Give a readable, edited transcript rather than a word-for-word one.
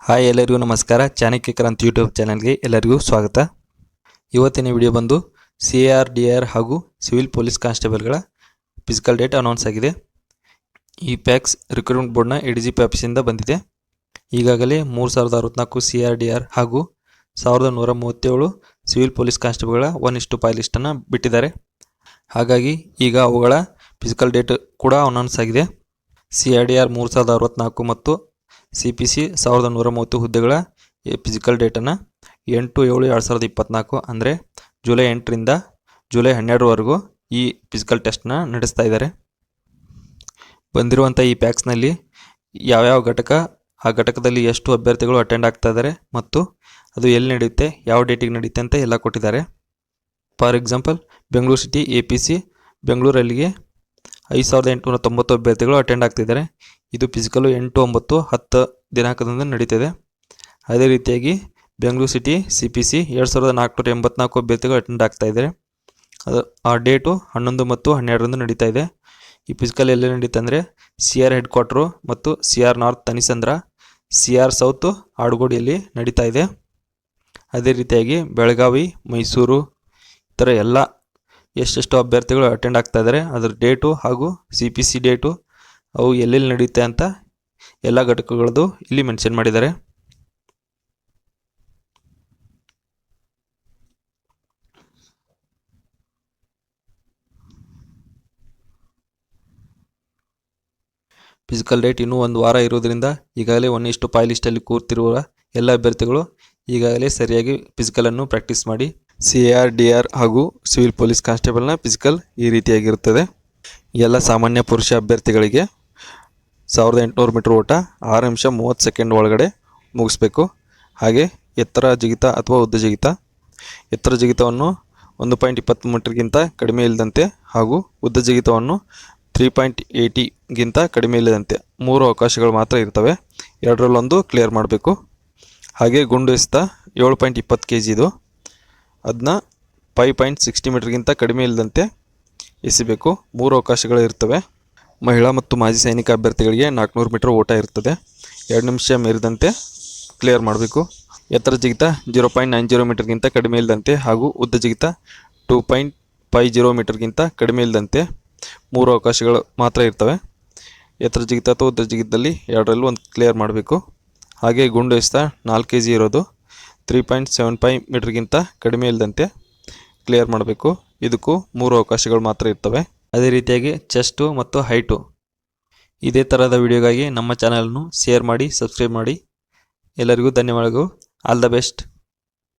Hi ಎಲ್ಲರಿಗೂ ನಮಸ್ಕಾರ. ಚಾಣಕ್ಯ ಕ್ರಾಂತಿ ಯೂಟ್ಯೂಬ್ ಚಾನಲ್ಗೆ ಎಲ್ಲರಿಗೂ ಸ್ವಾಗತ. ಇವತ್ತಿನ ವಿಡಿಯೋ ಬಂದು CAR ಹಾಗೂ ಸಿವಿಲ್ ಪೊಲೀಸ್ ಕಾನ್ಸ್ಟೇಬಲ್ಗಳ ಫಿಸಿಕಲ್ ಡೇಟ್ ಅನೌನ್ಸ್ ಆಗಿದೆ. ಈ ಪ್ಯಾಕ್ಸ್ ರಿಕ್ರೂಟ್ಮೆಂಟ್ ಬೋರ್ಡ್ನ ADGP ಆಫೀಸಿಂದ ಬಂದಿದೆ. ಈಗಾಗಲೇ 3064 CRDR ಹಾಗೂ 1137 ಸಿವಿಲ್ ಪೊಲೀಸ್ ಕಾನ್ಸ್ಟೇಬಲ್ಗಳ 1:5 ಲಿಸ್ಟನ್ನು ಬಿಟ್ಟಿದ್ದಾರೆ. ಹಾಗಾಗಿ ಈಗ ಅವುಗಳ ಫಿಸಿಕಲ್ ಡೇಟ್ ಕೂಡ ಅನೌನ್ಸ್ ಆಗಿದೆ. CRDR 3064 ಮತ್ತು CPC 1130 ಹುದ್ದೆಗಳ ಫಿಸಿಕಲ್ ಡೇಟನ್ನು 8/7/2024 ಅಂದರೆ ಜುಲೈ 8ರಿಂದ ಜುಲೈ 12ರವರೆಗೂ ಈ ಫಿಸಿಕಲ್ ಟೆಸ್ಟ್ನ ನಡೆಸ್ತಾ ಇದ್ದಾರೆ. ಬಂದಿರುವಂಥ ಈ ಪ್ಯಾಕ್ಸ್ನಲ್ಲಿ ಯಾವ್ಯಾವ ಘಟಕ, ಆ ಘಟಕದಲ್ಲಿ ಎಷ್ಟು ಅಭ್ಯರ್ಥಿಗಳು ಅಟೆಂಡ್ ಆಗ್ತಾ ಇದ್ದಾರೆ ಮತ್ತು ಅದು ಎಲ್ಲಿ ನಡೆಯುತ್ತೆ, ಯಾವ ಡೇಟಿಗೆ ನಡೆಯುತ್ತೆ ಅಂತ ಎಲ್ಲ ಕೊಟ್ಟಿದ್ದಾರೆ. For example Bengaluru city APC ಬೆಂಗಳೂರಲ್ಲಿಗೆ 5890 ಅಭ್ಯರ್ಥಿಗಳು ಅಟೆಂಡ್ ಆಗ್ತಿದ್ದಾರೆ. ಇದು ಫಿಸಿಕಲು 8-9-10 ದಿನಾಂಕದಿಂದ ನಡೀತಿದೆ. ಅದೇ ರೀತಿಯಾಗಿ ಬೆಂಗಳೂರು ಸಿಟಿ CPC 2484 ಅಭ್ಯರ್ಥಿಗಳು ಅಟೆಂಡ್ ಆಗ್ತಾ ಇದ್ದಾರೆ. ಆ ಡೇಟು 11 ಮತ್ತು 12ರಂದು ನಡೀತಾ ಇದೆ. ಈ ಫಿಸಿಕಲ್ ಎಲ್ಲಿ ನಡೀತಾ ಅಂದರೆ CR ಹೆಡ್ ಕ್ವಾರ್ಟರು ಮತ್ತು CR ನಾರ್ತ್ ತನಿಸಂದ್ರ, CR ಸೌತ್ ಆಡುಗೋಡಿಯಲ್ಲಿ ನಡೀತಾ ಇದೆ. ಅದೇ ರೀತಿಯಾಗಿ ಬೆಳಗಾವಿ, ಮೈಸೂರು ಈ ಥರ ಎಲ್ಲ ಎಷ್ಟೆಷ್ಟು ಅಭ್ಯರ್ಥಿಗಳು ಅಟೆಂಡ್ ಆಗ್ತಾ ಇದ್ದಾರೆ ಅದರ ಡೇಟು ಹಾಗೂ CPC ಡೇಟು ಅವು ಎಲ್ಲೆಲ್ಲಿ ನಡೆಯುತ್ತೆ ಅಂತ ಎಲ್ಲ ಘಟಕಗಳದ್ದು ಇಲ್ಲಿ ಮೆನ್ಷನ್ ಮಾಡಿದ್ದಾರೆ. ಫಿಸಿಕಲ್ ಡೇಟ್ ಇನ್ನೂ ಒಂದು ವಾರ ಇರೋದ್ರಿಂದ ಈಗಾಗಲೇ 1:5 ಲಿಸ್ಟಲ್ಲಿ ಕೂರ್ತಿರುವ ಎಲ್ಲ ಅಭ್ಯರ್ಥಿಗಳು ಈಗಾಗಲೇ ಸರಿಯಾಗಿ ಫಿಸಿಕಲನ್ನು ಪ್ರಾಕ್ಟೀಸ್ ಮಾಡಿ. CAR ಹಾಗೂ ಸಿವಿಲ್ ಪೊಲೀಸ್ ಕಾನ್ಸ್ಟೇಬಲ್ನ ಫಿಸಿಕಲ್ ಈ ರೀತಿಯಾಗಿರುತ್ತದೆ. ಎಲ್ಲ ಸಾಮಾನ್ಯ ಪುರುಷ ಅಭ್ಯರ್ಥಿಗಳಿಗೆ 1800 ಮೀಟರ್ ಓಟ 6 ನಿಮಿಷ 30 ಸೆಕೆಂಡ್ ಒಳಗಡೆ ಮುಗಿಸ್ಬೇಕು. ಹಾಗೆ ಎತ್ತರ ಜಿಗಿತ ಅಥವಾ ಉದ್ದ ಜಿಗಿತ, ಎತ್ತರ ಜಿಗಿತವನ್ನು 1.20 ಮೀಟರ್ಗಿಂತ ಕಡಿಮೆ ಇಲ್ಲದಂತೆ ಹಾಗೂ ಉದ್ದ ಜಿಗಿತವನ್ನು 3.80ಗಿಂತ ಕಡಿಮೆ ಇಲ್ಲದಂತೆ 3 ಅವಕಾಶಗಳು ಮಾತ್ರ ಇರ್ತವೆ. ಎರಡರಲ್ಲೊಂದು ಕ್ಲಿಯರ್ ಮಾಡಬೇಕು. ಹಾಗೆ ಗುಂಡು ಎಸೆತ 7.20 kg ಇದು, ಅದನ್ನ 5.60 ಮೀಟರ್ಗಿಂತ ಕಡಿಮೆ ಇಲ್ಲದಂತೆ ಎಸಿಬೇಕು. 3 ಅವಕಾಶಗಳು ಇರ್ತವೆ. ಮಹಿಳಾ ಮತ್ತು ಮಾಜಿ ಸೈನಿಕ ಅಭ್ಯರ್ಥಿಗಳಿಗೆ 400 ಮೀಟರ್ ಓಟ ಇರ್ತದೆ. 2 ನಿಮಿಷ ಮೀರಿದಂತೆ ಕ್ಲಿಯರ್ ಮಾಡಬೇಕು. ಎತ್ತರ ಜಿಗಿತ 0.90 ಮೀಟರ್ಗಿಂತ ಕಡಿಮೆ ಇಲ್ಲದಂತೆ ಹಾಗೂ ಉದ್ದ ಜಿಗಿತ 2.50 ಮೀಟರ್ಗಿಂತ ಕಡಿಮೆ ಇಲ್ಲದಂತೆ 3 ಅವಕಾಶಗಳು ಮಾತ್ರ ಇರ್ತವೆ. ಎತ್ತರ ಜಿಗಿತ ಅಥವಾ ಉದ್ದ ಜಿಗಿತದಲ್ಲಿ ಎರಡರಲ್ಲೂ ಒಂದು ಕ್ಲಿಯರ್ ಮಾಡಬೇಕು. ಹಾಗೆ ಗುಂಡು ಎಸೆತ 4 kg ಇರೋದು 3.75 ಮೀಟರ್ಗಿಂತ ಕಡಿಮೆ ಇಲ್ಲದಂತೆ ಕ್ಲಿಯರ್ ಮಾಡಬೇಕು. ಇದಕ್ಕೂ 3 ಅವಕಾಶಗಳು ಮಾತ್ರ ಇರ್ತವೆ. ಅದೇ ರೀತಿಯಾಗಿ ಚೆಸ್ಟು ಮತ್ತು ಹೈಟು. ಇದೇ ಥರದ ವಿಡಿಯೋಗಾಗಿ ನಮ್ಮ ಚಾನಲನ್ನು ಶೇರ್ ಮಾಡಿ, ಸಬ್ಸ್ಕ್ರೈಬ್ ಮಾಡಿ. ಎಲ್ಲರಿಗೂ ಧನ್ಯವಾದಗಳು. All the best.